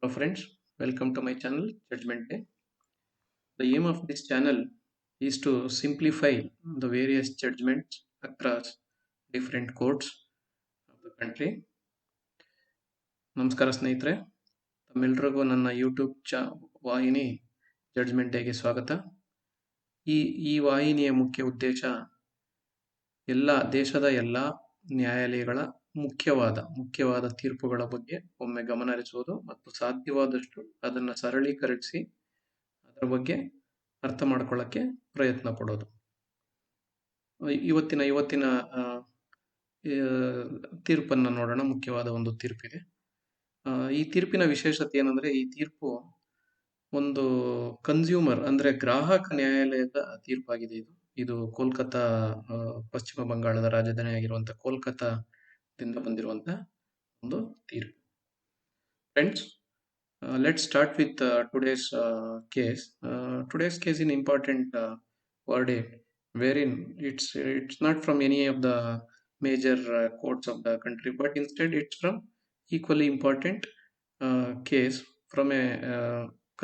Hello friends, welcome to my channel Judgment Day. The aim of this channel is to simplify the various judgments across different courts of the country. ನಮಸ್ಕಾರ ಸ್ನೇಹಿತರೆ, ತಮ್ಮೆಲ್ಲರಿಗೂ ನನ್ನ YouTube ವಾಹಿನಿ judgment ಡೇಗೆ ಸ್ವಾಗತ. ಈ ವಾಹಿನಿಯ ಮುಖ್ಯ ಉದ್ದೇಶ ದೇಶದ ಎಲ್ಲ ನ್ಯಾಯಾಲಯಗಳ ಮುಖ್ಯವಾದ ತೀರ್ಪುಗಳ ಬಗ್ಗೆ ಒಮ್ಮೆ ಗಮನಹರಿಸುವುದು ಮತ್ತು ಸಾಧ್ಯವಾದಷ್ಟು ಅದನ್ನು ಸರಳೀಕರಿಸಿ ಅದರ ಬಗ್ಗೆ ಅರ್ಥ ಮಾಡ್ಕೊಳ್ಳೋಕ್ಕೆ ಪ್ರಯತ್ನ ಪಡೋದು. ಇವತ್ತಿನ ತೀರ್ಪನ್ನು ನೋಡೋಣ. ಮುಖ್ಯವಾದ ಒಂದು ತೀರ್ಪಿದೆ. ಈ ತೀರ್ಪಿನ ವಿಶೇಷತೆ ಏನಂದ್ರೆ, ಈ ತೀರ್ಪು ಒಂದು ಕನ್ಸ್ಯೂಮರ್ ಅಂದ್ರೆ ಗ್ರಾಹಕ ನ್ಯಾಯಾಲಯದ ತೀರ್ಪಾಗಿದೆ. ಇದು ಕೋಲ್ಕತ್ತಾ, ಪಶ್ಚಿಮ ಬಂಗಾಳದ ರಾಜಧಾನಿಯಾಗಿರುವಂತಹ ಕೋಲ್ಕತ್ತಾದಿಂದ ಬಂದಿರುವಂತಹ ಒಂದು ತೀರ್ಪು. Friends, let's start with today's case. Today's case is an important verdict, wherein it's not from any of the major courts of the country, but instead it's from equally important case from a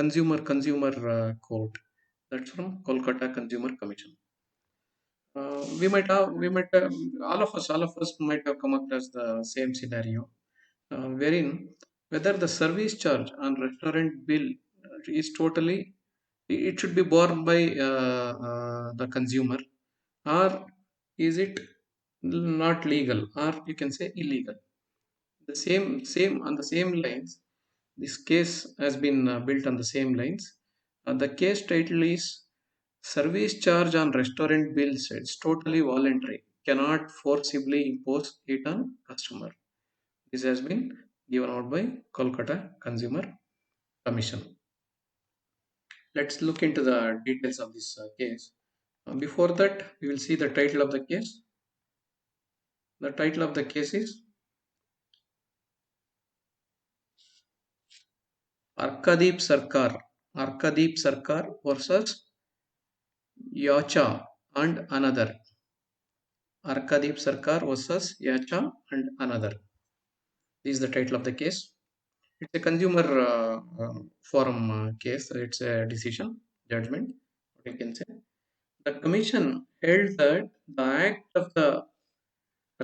consumer court. That's from Kolkata Consumer Commission. We might have all of us might have come across the same scenario, wherein whether the service charge on restaurant bill is totally, it should be borne by the consumer, or is it not legal, or you can say illegal. The same on the same lines, this case has been built on the same lines. The case title is service charge on restaurant bills. It's totally voluntary, cannot forcibly impose it on customer. This has been given out by Kolkata Consumer Commission. Let's look into the details of this case. Before that, we will see the title of the case. The title of the case is Arkadeep Sarkar versus Yauatcha and another. Arkadeep Sarkar versus Yauatcha and another. This is the title of the case. It's a consumer forum case. It's a decision, judgment, what you can say. The commission held that the act of the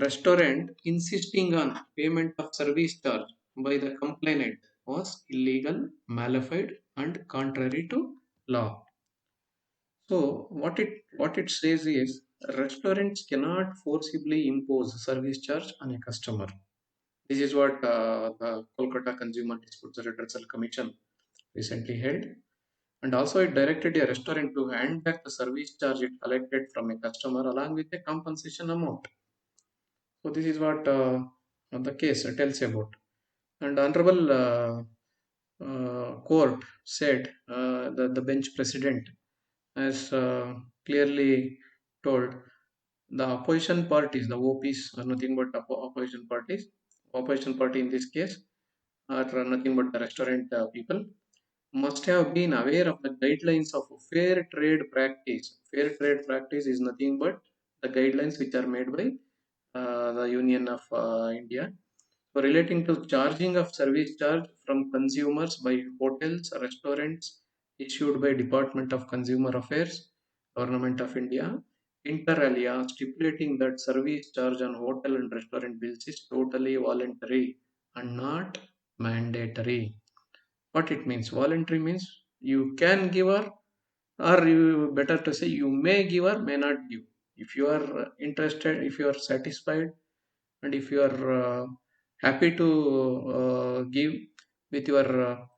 restaurant insisting on payment of service charge by the complainant was illegal, malified, and contrary to law. So what it says is, restaurants cannot forcibly impose service charge on a customer. This is what the Kolkata Consumer Disputes Redressal Commission recently held. And also it directed a restaurant to hand back the service charge it collected from a customer along with a compensation amount. So this is what the case tells about. And Honorable court said that the bench president has clearly told the opposition parties, the OPs, are nothing but opposition parties. Opposition party in this case are nothing but the restaurant people, must have been aware of the guidelines of fair trade practice. Fair trade practice is nothing but the guidelines which are made by the Union of India, so relating to charging of service charge from consumers by hotels, restaurants, issued by Department of Consumer Affairs, Government of India, inter alia, stipulating that service charge on hotel and restaurant bills is totally voluntary and not mandatory. What it means? Voluntary means you can give, or you better to say you may give or may not give. If you are interested, if you are satisfied, and if you are happy to give with your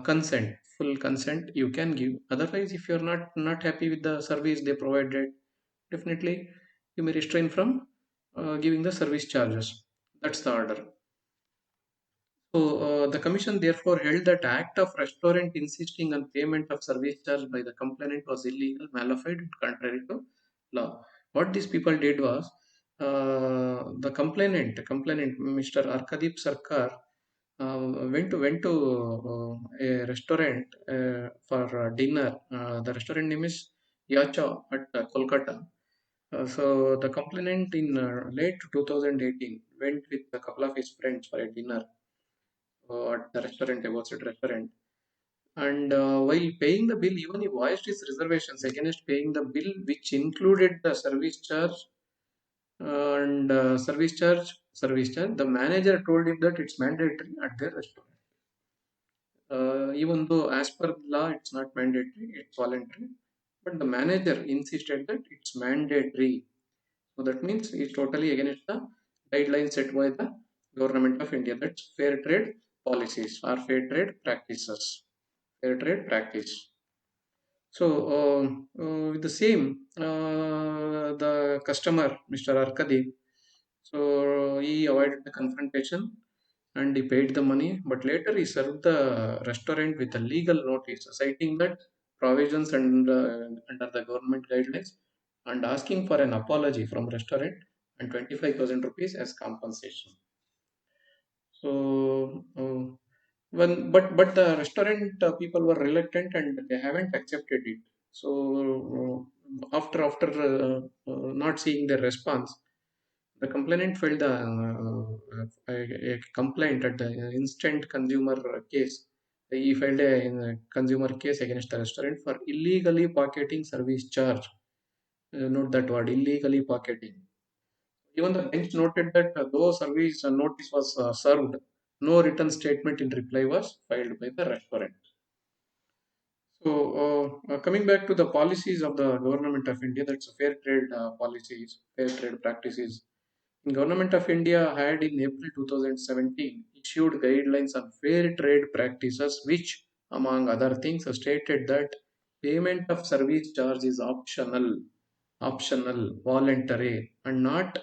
consent, full consent, you can give. Otherwise, if you are not happy with the service they provided, definitely you may restrain from giving the service charges. That's the order. So the commission therefore held that act of restaurant insisting on payment of service charge by the complainant was illegal, malified, and contrary to law. What these people did was, the complainant Mr. Arkadeep Sarkar went to a restaurant for dinner. The restaurant name is Yauatcha at Kolkata. So the complainant in late 2018 went with a couple of his friends for a dinner. at the restaurant, a Yauatcha restaurant. And while paying the bill, even he voiced his reservations against paying the bill, which included the service charge. The manager told him that it's mandatory at their restaurant. Even though as per law it's not mandatory, it's voluntary. But the manager insisted that it's mandatory. So that means it's totally against the guidelines set by the government of India. That's fair trade policies or fair trade practices. Fair trade practice. So, with the same, the customer, Mr. Arkadeep, so he avoided the confrontation and he paid the money, but later he served the restaurant with a legal notice citing that provisions under the government guidelines and asking for an apology from restaurant and 25,000 rupees as compensation. So, but the restaurant people were reluctant and they haven't accepted it. So after not seeing the response, the complainant filed a complaint at the instant consumer case. He filed a consumer case against the restaurant for illegally pocketing service charge. Note that word, illegally pocketing. Even the bench noted that though service notice was served, no written statement in reply was filed by the restaurant. So, coming back to the policies of the government of India, that's fair trade policies, fair trade practices. Government of India had in April 2017 issued guidelines on fair trade practices, which, among other things, stated that payment of service charge is optional, voluntary, and not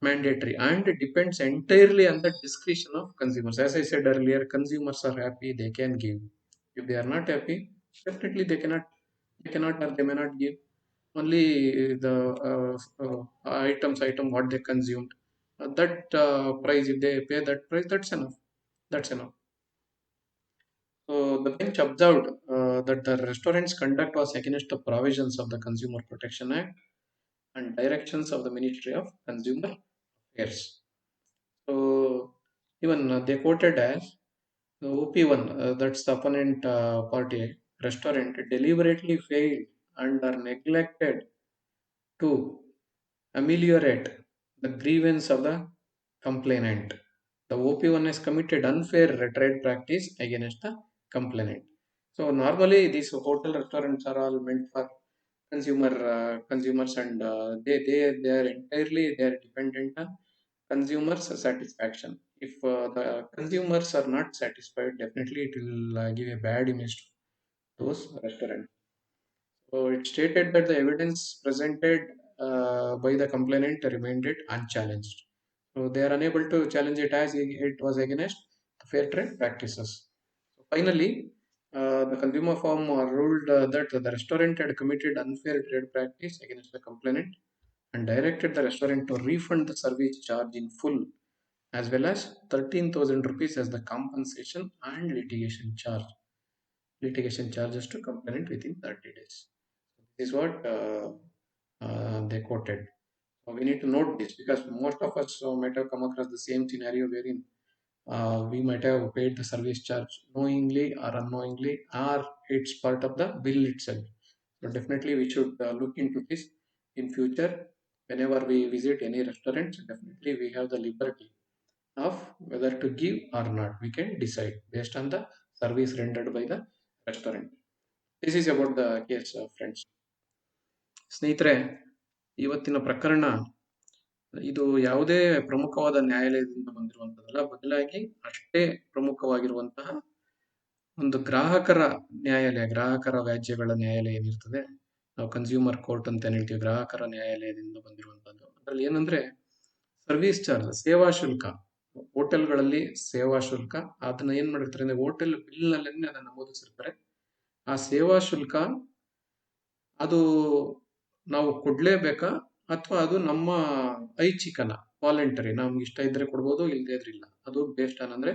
mandatory, and it depends entirely on the discretion of consumers. As I said earlier, consumers are happy, they can give. If they are not happy, definitely they cannot or they may not give. Only the item what they consumed. That price, if they pay that price, that's enough. That's enough. So the bench observed that the restaurant's conduct was against the provisions of the Consumer Protection Act and directions of the Ministry of Consumer Affairs. So even they quoted as the OP1, that's the opponent party restaurant, deliberately failed and are neglected to ameliorate the grievance of the complainant. The OP1 has committed unfair trade practice against the complainant. So normally these hotel restaurants are all meant for consumers, and they are entirely they are dependent on consumers satisfaction. If the consumers are not satisfied, definitely it will give a bad image to those restaurants. So it stated that the evidence presented by the complainant remained unchallenged. So they are unable to challenge it as it was against fair trade practices. So finally, the consumer firm ruled that the restaurant had committed unfair trade practice against the complainant and directed the restaurant to refund the service charge in full, as well as 13,000 rupees as the compensation and litigation charges to complainant within 30 days. This is what they quoted. So we need to note this because most of us might have come across the same scenario wherein we might have paid the service charge knowingly or unknowingly, or it's part of the bill itself. So definitely we should look into this in future. Whenever we visit any restaurant, definitely we have the liberty of whether to give or not. We can decide based on the service rendered by the restaurant. This is about the case, friends. ಸ್ನೇಹಿತರೆ, ಇವತ್ತಿನ ಪ್ರಕರಣ ಇದು ಯಾವುದೇ ಪ್ರಮುಖವಾದ ನ್ಯಾಯಾಲಯದಿಂದ ಬಂದಿರುವಂತದ್ದಲ್ಲ, ಬದಲಾಗಿ ಅಷ್ಟೇ ಪ್ರಮುಖವಾಗಿರುವಂತಹ ಒಂದು ಗ್ರಾಹಕರ ನ್ಯಾಯಾಲಯ, ಗ್ರಾಹಕರ ವ್ಯಾಜ್ಯಗಳ ನ್ಯಾಯಾಲಯ ಏನಿರ್ತದೆ, ನಾವು ಕನ್ಸ್ಯೂಮರ್ ಕೋರ್ಟ್ ಅಂತ ಏನ್ ಹೇಳ್ತೀವಿ, ಗ್ರಾಹಕರ ನ್ಯಾಯಾಲಯದಿಂದ ಬಂದಿರುವಂತದ್ದು. ಅದ್ರಲ್ಲಿ ಏನಂದ್ರೆ ಸರ್ವಿಸ್ ಚಾರ್ಜ್, ಸೇವಾ ಶುಲ್ಕ, ಹೋಟೆಲ್ಗಳಲ್ಲಿ ಸೇವಾ ಶುಲ್ಕ, ಅದನ್ನ ಏನ್ ಮಾಡಿರ್ತಾರೆ ಅಂದ್ರೆ ಹೋಟೆಲ್ ಬಿಲ್ ನಲ್ಲಿ ಅದನ್ನ ನಮೂದಿಸಿರ್ತಾರೆ. ಆ ಸೇವಾ ಶುಲ್ಕ ಅದು ನಾವು ಕೊಡ್ಲೇಬೇಕಾ ಅಥವಾ ಅದು ನಮ್ಮ ಐಚ್ಛಿಕನ, ವಾಲಂಟರಿ, ನಮ್ಗೆ ಇಷ್ಟ ಇದ್ರೆ ಕೊಡ್ಬೋದು, ಇಲ್ಲದೆ ಇದ್ರೆ ಇಲ್ಲ. ಅದು ಬೇಸ್ಡ್ ಆನ್ ಅಂದ್ರೆ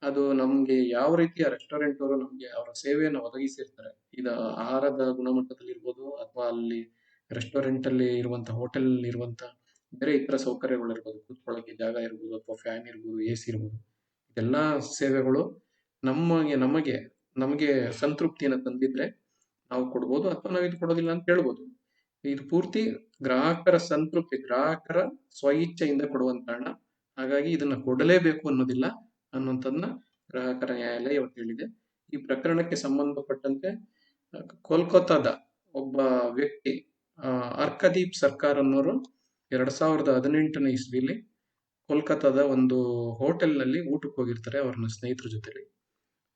ಅದು ನಮ್ಗೆ ಯಾವ ರೀತಿಯ ರೆಸ್ಟೋರೆಂಟ್ ಅವರು ನಮ್ಗೆ ಅವರ ಸೇವೆಯನ್ನು ಒದಗಿಸಿರ್ತಾರೆ, ಇದು ಆಹಾರದ ಗುಣಮಟ್ಟದಲ್ಲಿ ಇರ್ಬೋದು ಅಥವಾ ಅಲ್ಲಿ ರೆಸ್ಟೋರೆಂಟ್ ಅಲ್ಲಿ ಇರುವಂತಹ ಹೋಟೆಲ್ ಇರುವಂತಹ ಬೇರೆ ಇತರ ಸೌಕರ್ಯಗಳು ಇರ್ಬೋದು, ಕೂತ್ಕೊಳ್ಳೋಕೆ ಜಾಗ ಇರ್ಬೋದು ಅಥವಾ ಫ್ಯಾನ್ ಇರ್ಬೋದು, ಎ ಸಿ ಇರ್ಬೋದು, ಎಲ್ಲ ಸೇವೆಗಳು ನಮಗೆ ನಮಗೆ ಸಂತೃಪ್ತಿಯನ್ನು ತಂದಿದ್ರೆ ನಾವು ಕೊಡ್ಬೋದು, ಅಥವಾ ನಾವು ಇದು ಕೊಡೋದಿಲ್ಲ ಅಂತ ಹೇಳ್ಬೋದು. ಇದು ಪೂರ್ತಿ ಗ್ರಾಹಕರ ಸಂತೃಪ್ತಿ, ಗ್ರಾಹಕರ ಸ್ವಇಚ್ಛೆಯಿಂದ ಕೊಡುವಂತ ಹಣ. ಹಾಗಾಗಿ ಇದನ್ನ ಕೊಡಲೇಬೇಕು ಅನ್ನೋದಿಲ್ಲ ಅನ್ನುವಂಥದ್ದನ್ನ ಗ್ರಾಹಕರ ನ್ಯಾಯಾಲಯ ಇವತ್ತು ಹೇಳಿದೆ. ಈ ಪ್ರಕರಣಕ್ಕೆ ಸಂಬಂಧಪಟ್ಟಂತೆ ಕೋಲ್ಕತ್ತಾದ ಒಬ್ಬ ವ್ಯಕ್ತಿ ಅರ್ಕದೀಪ್ ಸರ್ಕಾರ್ ಅನ್ನೋರು 2018ನೇ ಇಸ್ವಿಲಿ ಕೋಲ್ಕತ್ತಾದ ಒಂದು ಹೋಟೆಲ್ ನಲ್ಲಿ ಊಟಕ್ಕೆ ಹೋಗಿರ್ತಾರೆ ಅವ್ರನ್ನ ಸ್ನೇಹಿತರ ಜೊತೆಲಿ.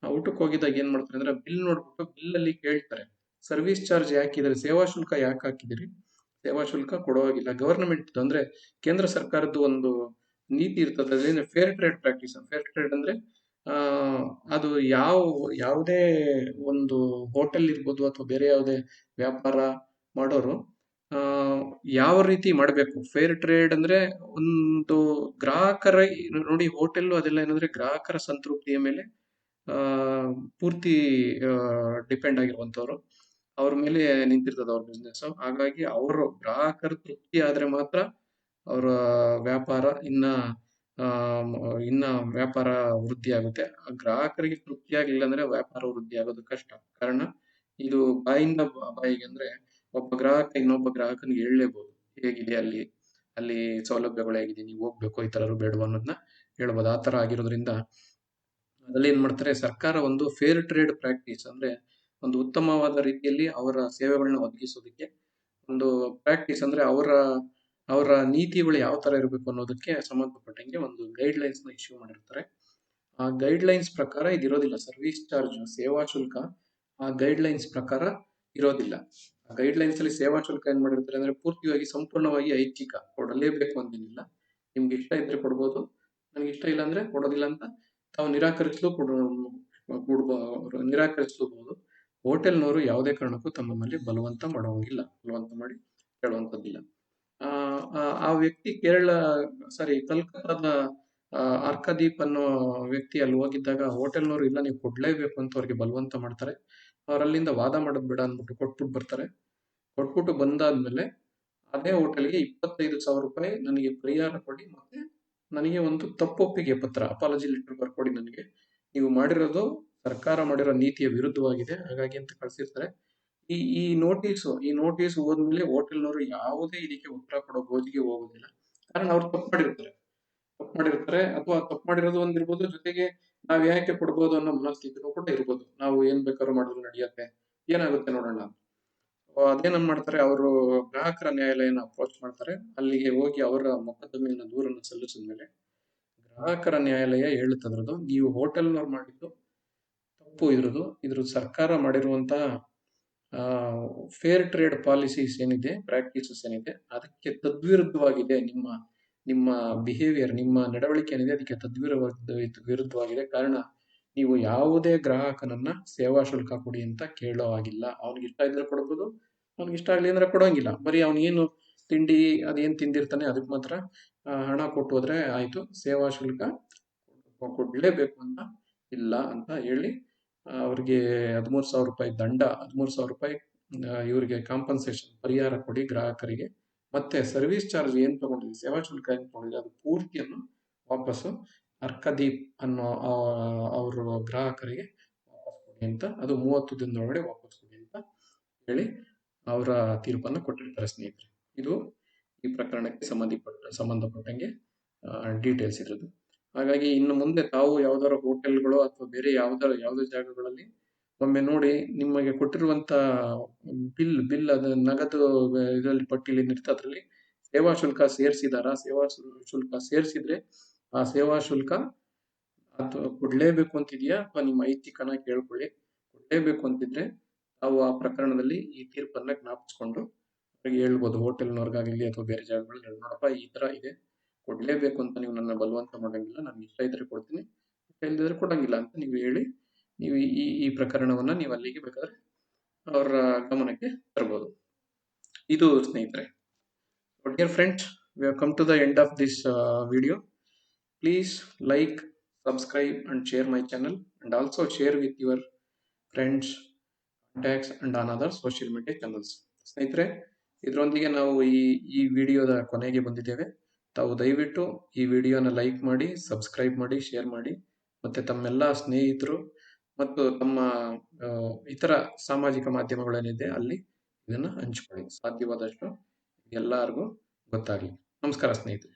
ಆ ಊಟಕ್ಕೆ ಹೋಗಿದಾಗ ಏನ್ ಮಾಡ್ತಾರೆ ಅಂದ್ರೆ ಬಿಲ್ ನೋಡ್ಬಿಟ್ಟು ಬಿಲ್ ಅಲ್ಲಿ ಕೇಳ್ತಾರೆ, ಸರ್ವಿಸ್ ಚಾರ್ಜ್ ಯಾಕಿದ್ರೆ, ಸೇವಾ ಶುಲ್ಕ ಯಾಕೆ ಹಾಕಿದಿರಿ? ಸೇವಾ ಶುಲ್ಕ ಕೊಡುವಾಗಿಲ್ಲ. ಗವರ್ನಮೆಂಟ್ ಅಂದ್ರೆ ಕೇಂದ್ರ ಸರ್ಕಾರದ್ದು ಒಂದು ನೀತಿ ಇರ್ತದೆ, ಅದೇನು fair trade practice. Fair trade ಅಂದ್ರೆ ಆ ಅದು ಯಾವುದೇ ಒಂದು ಹೋಟೆಲ್ ಇರ್ಬೋದು ಅಥವಾ ಬೇರೆ ಯಾವುದೇ ವ್ಯಾಪಾರ ಮಾಡೋರು ಆ ಯಾವ ರೀತಿ ಮಾಡಬೇಕು. ಫೇರ್ ಟ್ರೇಡ್ ಅಂದ್ರೆ ಒಂದು ಗ್ರಾಹಕರ, ನೋಡಿ ಹೋಟೆಲ್ ಅದೆಲ್ಲ ಏನಂದ್ರೆ ಗ್ರಾಹಕರ ಸಂತೃಪ್ತಿಯ ಮೇಲೆ ಆ ಪೂರ್ತಿ ಡಿಪೆಂಡ್ ಆಗಿರುವಂತವ್ರು. ಅವ್ರ ಮೇಲೆ ನಿಂತಿರ್ತದೆ ಅವ್ರ ಬಿಸ್ನೆಸ್. ಹಾಗಾಗಿ ಅವರು ಗ್ರಾಹಕರ ತೃಪ್ತಿ ಆದ್ರೆ ಮಾತ್ರ ಅವರ ವ್ಯಾಪಾರ ಆ, ಇನ್ನ ವ್ಯಾಪಾರ ವೃದ್ಧಿ ಆಗುತ್ತೆ. ಗ್ರಾಹಕರಿಗೆ ತೃಪ್ತಿ ಆಗ್ಲಿಲ್ಲ ಅಂದ್ರೆ ವ್ಯಾಪಾರ ವೃದ್ಧಿ ಆಗೋದು ಕಷ್ಟ. ಕಾರಣ ಇದು ಬಾಯಿಂದ ಬಾಯಿಗೆ ಅಂದ್ರೆ ಒಬ್ಬ ಗ್ರಾಹಕ ಇನ್ನೊಬ್ಬ ಗ್ರಾಹಕನಿಗೆ ಹೇಳಲೇಬಹುದು, ಹೇಗಿದೆ ಅಲ್ಲಿ ಅಲ್ಲಿ ಸೌಲಭ್ಯಗಳು ಹೇಗಿದೆ, ನೀವು ಹೋಗ್ಬೇಕು, ಈ ತರರು ಬೇಡ ಅನ್ನೋದನ್ನ ಹೇಳ್ಬೋದು. ಆ ತರ ಆಗಿರೋದ್ರಿಂದ ಅದ್ರಲ್ಲಿ ಏನ್ ಮಾಡ್ತಾರೆ, ಸರ್ಕಾರ ಒಂದು ಫೇರ್ ಟ್ರೇಡ್ ಪ್ರಾಕ್ಟೀಸ್ ಅಂದ್ರೆ ಒಂದು ಉತ್ತಮವಾದ ರೀತಿಯಲ್ಲಿ ಅವರ ಸೇವೆಗಳನ್ನ ಒದಗಿಸೋದಕ್ಕೆ ಒಂದು ಪ್ರಾಕ್ಟೀಸ್ ಅಂದ್ರೆ ಅವರ ನೀತಿಗಳು ಯಾವ ತರ ಇರಬೇಕು ಅನ್ನೋದಕ್ಕೆ ಸಂಬಂಧಪಟ್ಟಂಗೆ ಒಂದು ಗೈಡ್ ಲೈನ್ಸ್ ನ ಇಶ್ಯೂ ಮಾಡಿರ್ತಾರೆ. ಆ ಗೈಡ್ ಲೈನ್ಸ್ ಪ್ರಕಾರ ಇದಿರೋದಿಲ್ಲ. ಸರ್ವಿಸ್ ಚಾರ್ಜ್, ಸೇವಾ ಶುಲ್ಕ ಆ ಗೈಡ್ ಲೈನ್ಸ್ ಪ್ರಕಾರ ಇರೋದಿಲ್ಲ. ಗೈಡ್ ಲೈನ್ಸ್ ಅಲ್ಲಿ ಸೇವಾ ಶುಲ್ಕ ಏನ್ ಮಾಡಿರ್ತಾರೆ ಅಂದ್ರೆ ಪೂರ್ತಿಯಾಗಿ ಸಂಪೂರ್ಣವಾಗಿ ಐಚ್ಛಿಕ, ಕೊಡಲೇಬೇಕು ಅಂತೇನಿಲ್ಲ. ನಿಮ್ಗೆ ಇಷ್ಟ ಇದ್ರೆ ಕೊಡ್ಬೋದು, ನನಗೆ ಇಷ್ಟ ಇಲ್ಲ ಅಂದ್ರೆ ಕೊಡೋದಿಲ್ಲ ಅಂತ ತಾವು ನಿರಾಕರಿಸಲೂಬಹುದು. ಹೋಟೆಲ್ನವರು ಯಾವುದೇ ಕಾರಣಕ್ಕೂ ತಮ್ಮ ಮೇಲೆ ಬಲವಂತ ಮಾಡೋಂಗಿಲ್ಲ, ಬಲವಂತ ಮಾಡಿ ಕೇಳುವಂತದ್ದಿಲ್ಲ. ಆ ವ್ಯಕ್ತಿ ಕಲ್ಕತ್ತಾದ ಅರ್ಕದೀಪ್ ಅನ್ನೋ ವ್ಯಕ್ತಿ ಅಲ್ಲಿ ಹೋಗಿದ್ದಾಗ ಹೋಟೆಲ್ನವರು ಇಲ್ಲ ನೀವು ಕೊಡ್ಲೇಬೇಕು ಅಂತ ಅವ್ರಿಗೆ ಬಲವಂತ ಮಾಡ್ತಾರೆ. ಅವರಲ್ಲಿಂದ ವಾದ ಮಾಡೋದ್ ಬೇಡ ಅಂದ್ಬಿಟ್ಟು ಕೊಟ್ಬಿಟ್ಟು ಬರ್ತಾರೆ. ಕೊಟ್ಬಿಟ್ಟು ಬಂದಾದ್ಮೇಲೆ ಅದೇ ಹೋಟೆಲ್ಗೆ 25,000 ರೂಪಾಯಿ ನನಗೆ ಪರಿಹಾರ ಕೊಡಿ, ಮತ್ತೆ ನನಗೆ ಒಂದು ತಪ್ಪೊಪ್ಪಿಗೆ ಪತ್ರ, ಅಪಾಲಜಿ ಲೆಟರ್ ಬರ್ಕೊಡಿ, ನನಗೆ ನೀವು ಮಾಡಿರೋದು ಸರ್ಕಾರ ಮಾಡಿರೋ ನೀತಿಯ ವಿರುದ್ಧವಾಗಿದೆ ಹಾಗಾಗಿ ಅಂತ ಕಳ್ಸಿರ್ತಾರೆ. ಈ ನೋಟಿಸ್ ಹೋದ್ಮೇಲೆ ಹೋಟೆಲ್ನವರು ಯಾವುದೇ ಇದಕ್ಕೆ ಉತ್ತರ ಕೊಡೋ ಗೋಜಿಗೆ ಹೋಗೋದಿಲ್ಲ. ಕಾರಣ ಅವ್ರು ತಪ್ಪು ಮಾಡಿರ್ತಾರೆ ಅಥವಾ ತಪ್ಪು ಮಾಡಿರೋದು ಒಂದಿರ್ಬೋದು, ಜೊತೆಗೆ ನಾವ್ ಯಾಕೆ ಕೊಡ್ಬೋದು ಅನ್ನೋ ಮನಸ್ಥಿತಿನೂ ಕೂಡ ಇರ್ಬೋದು. ನಾವು ಏನ್ ಬೇಕಾದ್ರೂ ಮಾಡಿದ್ರು ನಡೆಯುತ್ತೆ, ಏನಾಗುತ್ತೆ ನೋಡೋಣ. ಅದೇನನ್ ಮಾಡ್ತಾರೆ, ಅವರು ಗ್ರಾಹಕರ ನ್ಯಾಯಾಲಯನ ಅಪ್ರೋಚ್ ಮಾಡ್ತಾರೆ. ಅಲ್ಲಿಗೆ ಹೋಗಿ ಅವರ ಮೊಕದ್ದಮೆಯನ್ನ ದೂರನ್ನು ಸಲ್ಲಿಸಿದ್ಮೇಲೆ ಗ್ರಾಹಕರ ನ್ಯಾಯಾಲಯ ಹೇಳುತ್ತದ್ರದ್ದು, ನೀವು ಹೋಟೆಲ್ನವ್ರು ಮಾಡಿದ್ದು ತಪ್ಪು, ಇದ್ರದ್ದು ಸರ್ಕಾರ ಮಾಡಿರುವಂತಹ ಫೇರ್ ಟ್ರೇಡ್ ಪಾಲಿಸೀಸ್ ಏನಿದೆ, ಪ್ರಾಕ್ಟೀಸಸ್ ಏನಿದೆ, ಅದಕ್ಕೆ ತದ್ವಿರುದ್ಧವಾಗಿದೆ. ನಿಮ್ಮ ಬಿಹೇವಿಯರ್, ನಿಮ್ಮ ನಡವಳಿಕೆ ಏನಿದೆ ಅದಕ್ಕೆ ವಿರುದ್ಧವಾಗಿದೆ. ಕಾರಣ ನೀವು ಯಾವುದೇ ಗ್ರಾಹಕನನ್ನ ಸೇವಾ ಶುಲ್ಕ ಕೊಡಿ ಅಂತ ಕೇಳೋ ಆಗಿಲ್ಲ. ಅವ್ನಿಗೆ ಇಷ್ಟ ಇದ್ರೆ ಕೊಡ್ಬೋದು, ಅವ್ನಿಗೆ ಇಷ್ಟ ಆಗ್ಲಿ ಅಂದ್ರೆ ಕೊಡೋಂಗಿಲ್ಲ. ಬರೀ ಅವ್ನಿಗೇನು ತಿಂಡಿ ಅದೇನ್ ತಿಂದಿರ್ತಾನೆ ಅದಕ್ಕೆ ಮಾತ್ರ ಹಣ ಕೊಟ್ಟು ಹೋದ್ರೆ ಆಯ್ತು, ಸೇವಾ ಶುಲ್ಕ ಕೊಡ್ಲೇಬೇಕು ಅಂತ ಇಲ್ಲ ಅಂತ ಹೇಳಿ ಅವ್ರಿಗೆ 13,000 ರೂಪಾಯಿ ದಂಡ, 13,000 ರೂಪಾಯಿ ಇವ್ರಿಗೆ ಕಾಂಪನ್ಸೇಷನ್, ಪರಿಹಾರ ಕೊಡಿ ಗ್ರಾಹಕರಿಗೆ. ಮತ್ತೆ ಸರ್ವಿಸ್ ಚಾರ್ಜ್ ಏನ್ ತಗೊಂಡಿದೆ, ಸೇವಾ ಶುಲ್ಕ ಏನ್ ತಗೊಂಡಿದೆ, ಅದು ಪೂರ್ತಿಯನ್ನು ವಾಪಸ್ಸು ಅರ್ಕದೀಪ್ ಅನ್ನೋ ಅವರು ಗ್ರಾಹಕರಿಗೆ ವಾಪಸ್ ಕೊಡಿ ಅಂತ, ಅದು 30 ದಿನದೊಳಗಡೆ ವಾಪಸ್ ಕೊಡಿ ಅಂತ ಹೇಳಿ ಅವರ ತೀರ್ಪನ್ನು ಕೊಟ್ಟಿರ್ತಾರೆ ಸ್ನೇಹಿತರೆ. ಇದು ಈ ಪ್ರಕರಣಕ್ಕೆ ಸಂಬಂಧಪಟ್ಟಂಗೆ ಡೀಟೇಲ್ಸ್ ಇರೋದು. ಹಾಗಾಗಿ ಇನ್ನು ಮುಂದೆ ತಾವು ಯಾವ್ದಾರ ಹೋಟೆಲ್ಗಳು ಅಥವಾ ಬೇರೆ ಯಾವ್ದೇ ಜಾಗಗಳಲ್ಲಿ ಒಮ್ಮೆ ನೋಡಿ, ನಿಮಗೆ ಕೊಟ್ಟಿರುವಂತ ಬಿಲ್ ಅದು ನಗದು ಇದರಲ್ಲಿ ಪಟ್ಟಿಲಿ ಇರುತ್ತೆ, ಅದ್ರಲ್ಲಿ ಸೇವಾ ಶುಲ್ಕ ಸೇರಿಸಿದಾರ, ಸೇವಾ ಶುಲ್ಕ ಸೇರಿಸಿದ್ರೆ ಆ ಸೇವಾ ಶುಲ್ಕ ಅಥವಾ ಕೊಡ್ಲೇಬೇಕು ಅಂತಿದ್ಯಾ ಅಥವಾ ನಿಮ್ಮ ಐಚ್ಛಿಕನ ಕೇಳ್ಕೊಳ್ಳಿ. ಕೊಡ್ಲೇಬೇಕು ಅಂತಿದ್ರೆ ತಾವು ಆ ಪ್ರಕರಣದಲ್ಲಿ ಈ ತೀರ್ಪನ್ನ ಜ್ಞಾಪಿಸ್ಕೊಂಡು ಅವ್ರಿಗೆ ಹೇಳ್ಬೋದು, ಹೋಟೆಲ್ನವ್ರಿಗಾಗಲಿ ಅಥವಾ ಬೇರೆ ಜಾಗಗಳಲ್ಲಿ, ನೋಡಪ್ಪ ಈ ತರ ಇದೆ, ಕೊಡ್ಲೇಬೇಕು ಅಂತ ನೀವು ನನ್ನ ಬಲವಂತ ಮಾಡಂಗಿಲ್ಲ, ನನ್ಗೆ ಇಷ್ಟ ಇದ್ರೆ ಕೊಡ್ತೀನಿ, ಇಷ್ಟ ಇಲ್ಲದಿದ್ರೆ ಕೊಡಂಗಿಲ್ಲ ಅಂತ ನೀವು ಹೇಳಿ ನೀವು ಈ ಪ್ರಕರಣವನ್ನ ನೀವು ಅಲ್ಲಿಗೆ ಬೇಕಾದ್ರೆ ಅವರ ಗಮನಕ್ಕೆ ತರಬಹುದು. ಇದು ಸ್ನೇಹಿತರೆ. Dear friends, we have come to the end of this video. Please like, subscribe and share my channel, and also share with your friends, contacts and another social media channels. ಸ್ನೇಹಿತರೆ, ಇದರೊಂದಿಗೆ ನಾವು ಈ ವಿಡಿಯೋದ ಕೊನೆಗೆ ಬಂದಿದ್ದೇವೆ. ತಾವು ದಯವಿಟ್ಟು ಈ ವಿಡಿಯೋನ ಲೈಕ್ ಮಾಡಿ, ಸಬ್ಸ್ಕ್ರೈಬ್ ಮಾಡಿ, ಶೇರ್ ಮಾಡಿ. ಮತ್ತೆ ತಮ್ಮೆಲ್ಲ ಸ್ನೇಹಿತರು ಮತ್ತು ತಮ್ಮ ಇತರ ಸಾಮಾಜಿಕ ಮಾಧ್ಯಮಗಳೇನಿದೆ ಅಲ್ಲಿ ಇದನ್ನ ಹಂಚ್ಕೊಳ್ಳಿ. ಸಾಧ್ಯವಾದಷ್ಟು ಎಲ್ಲರಿಗೂ ಗೊತ್ತಾಗ್ಲಿ. ನಮಸ್ಕಾರ ಸ್ನೇಹಿತರೆ.